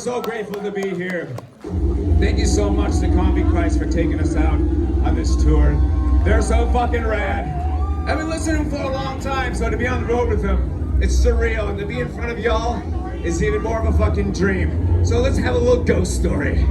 so grateful to be here. Thank you so much to Coffee Christ for taking us out on this tour. They're so fucking rad. I've been listening to them for a long time, so to be on the road with them, it's surreal. And to be in front of y'all is even more of a fucking dream. So let's have a little ghost story.